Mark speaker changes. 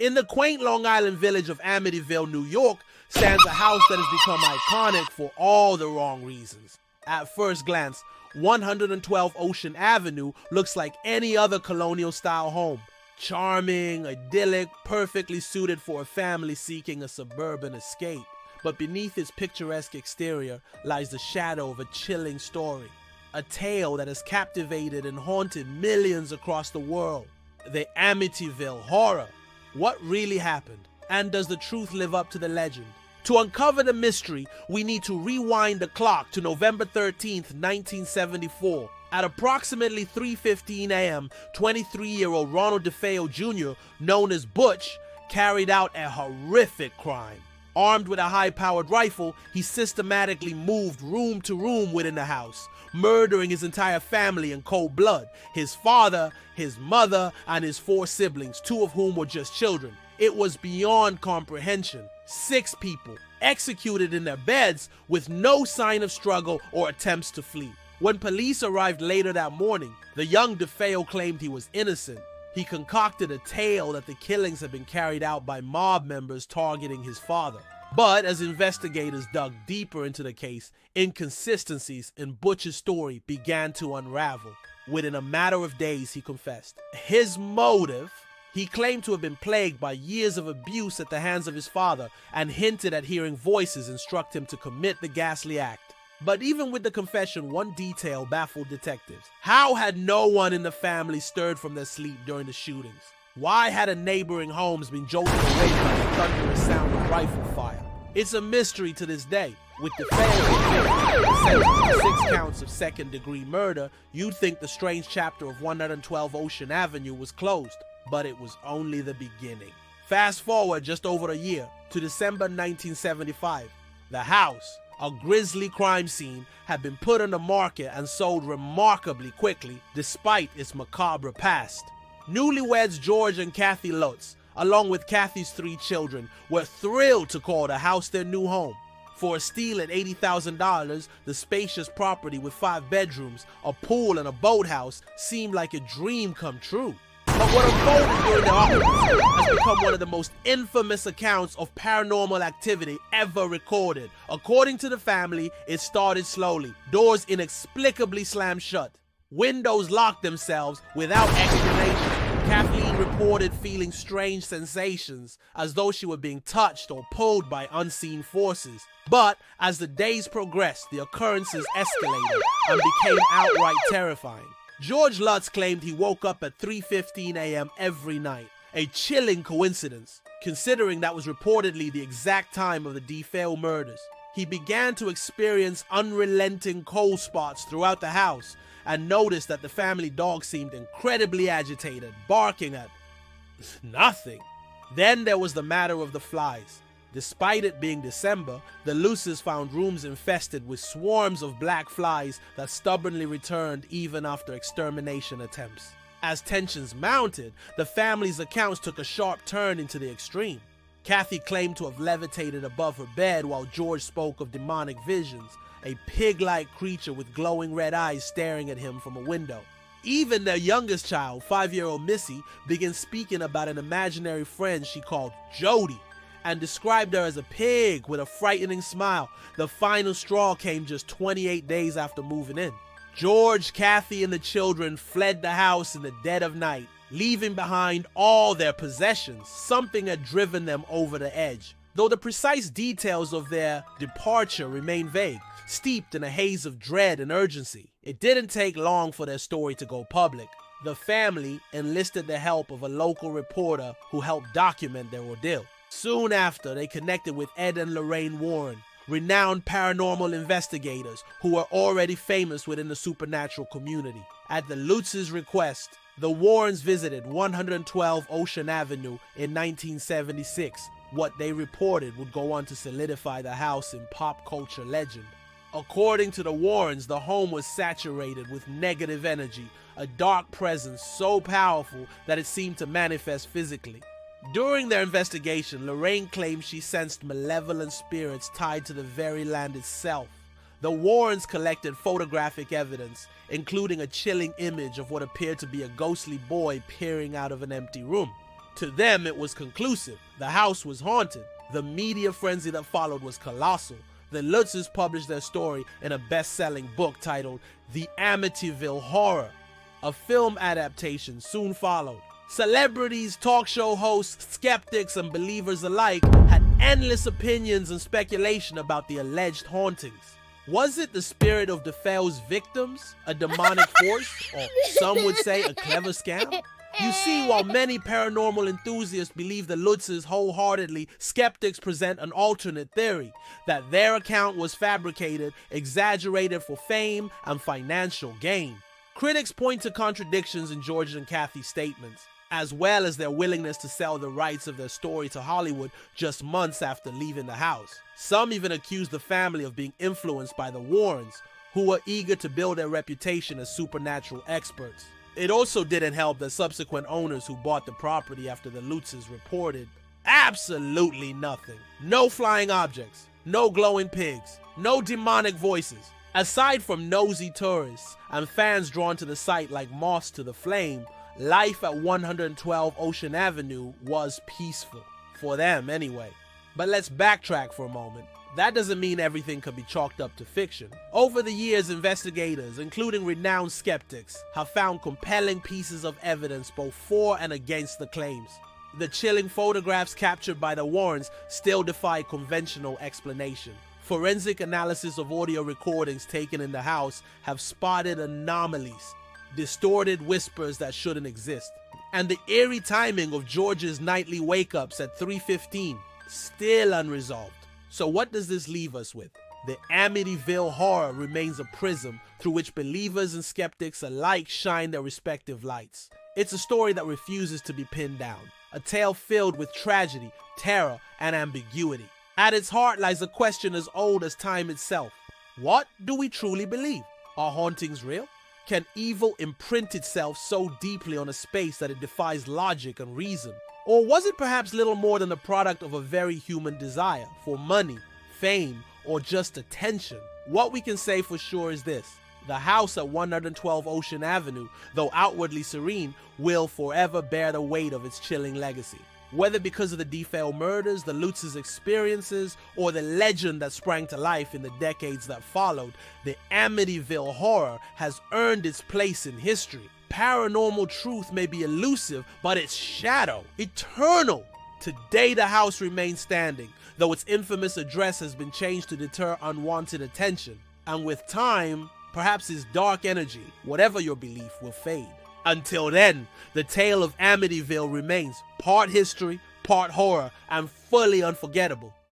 Speaker 1: In the quaint Long Island village of Amityville, New York, stands a house that has become iconic for all the wrong reasons. At first glance, 112 Ocean Avenue looks like any other colonial-style home. Charming, idyllic, perfectly suited for a family seeking a suburban escape. But beneath its picturesque exterior lies the shadow of a chilling story. A tale that has captivated and haunted millions across the world. The Amityville Horror. What really happened? And does the truth live up to the legend? To uncover the mystery, we need to rewind the clock to November 13th, 1974. At approximately 3:15 a.m., 23-year-old Ronald DeFeo Jr., known as Butch, carried out a horrific crime. Armed with a high-powered rifle, he systematically moved room to room within the house, murdering his entire family in cold blood, his father, his mother, and his 4 siblings, 2 of whom were just children. It was beyond comprehension. 6 people executed in their beds with no sign of struggle or attempts to flee. When police arrived later that morning, the young DeFeo claimed he was innocent. He concocted a tale that the killings had been carried out by mob members targeting his father. But as investigators dug deeper into the case, inconsistencies in Butch's story began to unravel. Within a matter of days, he confessed. His motive? He claimed to have been plagued by years of abuse at the hands of his father and hinted at hearing voices instruct him to commit the ghastly act. But even with the confession, one detail baffled detectives. How had no one in the family stirred from their sleep during the shootings? Why had neighboring homes been jolted awake by the thunderous sound of rifle fire? It's a mystery to this day. With DeFeo sentenced to 6 counts of second-degree murder, you'd think the strange chapter of 112 Ocean Avenue was closed. But it was only the beginning. Fast forward just over a year to December 1975. The house, a grisly crime scene, had been put on the market and sold remarkably quickly despite its macabre past. Newlyweds George and Kathy Lutz, along with Kathy's 3 children, were thrilled to call the house their new home. For a steal at $80,000, the spacious property with 5 bedrooms, a pool, and a boathouse seemed like a dream come true. But what unfolded during the occupancy has become one of the most infamous accounts of paranormal activity ever recorded. According to the family, it started slowly. Doors inexplicably slammed shut. Windows locked themselves without explanation. Kathleen reported feeling strange sensations, as though she were being touched or pulled by unseen forces. But as the days progressed, the occurrences escalated and became outright terrifying. George Lutz claimed he woke up at 3:15 a.m. every night. A chilling coincidence, considering that was reportedly the exact time of the DeFeo murders. He began to experience unrelenting cold spots throughout the house and noticed that the family dog seemed incredibly agitated, barking at nothing. Then there was the matter of the flies. Despite it being December, the Lutzes found rooms infested with swarms of black flies that stubbornly returned even after extermination attempts. As tensions mounted, the family's accounts took a sharp turn into the extreme. Kathy claimed to have levitated above her bed while George spoke of demonic visions, a pig-like creature with glowing red eyes staring at him from a window. Even their youngest child, 5-year-old Missy, began speaking about an imaginary friend she called Jody, and described her as a pig with a frightening smile. The final straw came just 28 days after moving in. George, Kathy, and the children fled the house in the dead of night, leaving behind all their possessions. Something had driven them over the edge. Though the precise details of their departure remain vague, steeped in a haze of dread and urgency. It didn't take long for their story to go public. The family enlisted the help of a local reporter who helped document their ordeal. Soon after, they connected with Ed and Lorraine Warren, renowned paranormal investigators who were already famous within the supernatural community. At the Lutz's request, the Warrens visited 112 Ocean Avenue in 1976. What they reported would go on to solidify the house in pop culture legend. According to the Warrens, the home was saturated with negative energy, a dark presence so powerful that it seemed to manifest physically. During their investigation, Lorraine claimed she sensed malevolent spirits tied to the very land itself. The Warrens collected photographic evidence, including a chilling image of what appeared to be a ghostly boy peering out of an empty room. To them, it was conclusive. The house was haunted. The media frenzy that followed was colossal. The Lutzes published their story in a best-selling book titled The Amityville Horror. A film adaptation soon followed. Celebrities, talk show hosts, skeptics, and believers alike had endless opinions and speculation about the alleged hauntings. Was it the spirit of DeFeo's victims, a demonic force, or some would say a clever scam? You see, while many paranormal enthusiasts believe the Lutzes wholeheartedly, skeptics present an alternate theory, that their account was fabricated, exaggerated for fame and financial gain. Critics point to contradictions in George and Kathy's statements, as well as their willingness to sell the rights of their story to Hollywood just months after leaving the house. Some even accuse the family of being influenced by the Warrens, who were eager to build their reputation as supernatural experts. It also didn't help that subsequent owners who bought the property after the Lutzes reported absolutely nothing. No flying objects, no glowing pigs, no demonic voices. Aside from nosy tourists and fans drawn to the site like moths to the flame, life at 112 Ocean Avenue was peaceful. For them, anyway. But let's backtrack for a moment. That doesn't mean everything can be chalked up to fiction. Over the years, investigators, including renowned skeptics, have found compelling pieces of evidence both for and against the claims. The chilling photographs captured by the Warrens still defy conventional explanation. Forensic analysis of audio recordings taken in the house have spotted anomalies, distorted whispers that shouldn't exist. And the eerie timing of George's nightly wake-ups at 3:15, still unresolved. So what does this leave us with? The Amityville Horror remains a prism through which believers and skeptics alike shine their respective lights. It's a story that refuses to be pinned down, a tale filled with tragedy, terror, and ambiguity. At its heart lies a question as old as time itself. What do we truly believe? Are hauntings real? Can evil imprint itself so deeply on a space that it defies logic and reason? Or was it perhaps little more than the product of a very human desire for money, fame, or just attention? What we can say for sure is this: the house at 112 Ocean Avenue, though outwardly serene, will forever bear the weight of its chilling legacy. Whether because of the DeFeo murders, the Lutz's experiences, or the legend that sprang to life in the decades that followed, the Amityville Horror has earned its place in history. Paranormal truth may be elusive, but its shadow, eternal. Today the house remains standing, though its infamous address has been changed to deter unwanted attention. And with time, perhaps its dark energy, whatever your belief, will fade. Until then, the tale of Amityville remains part history, part horror, and fully unforgettable.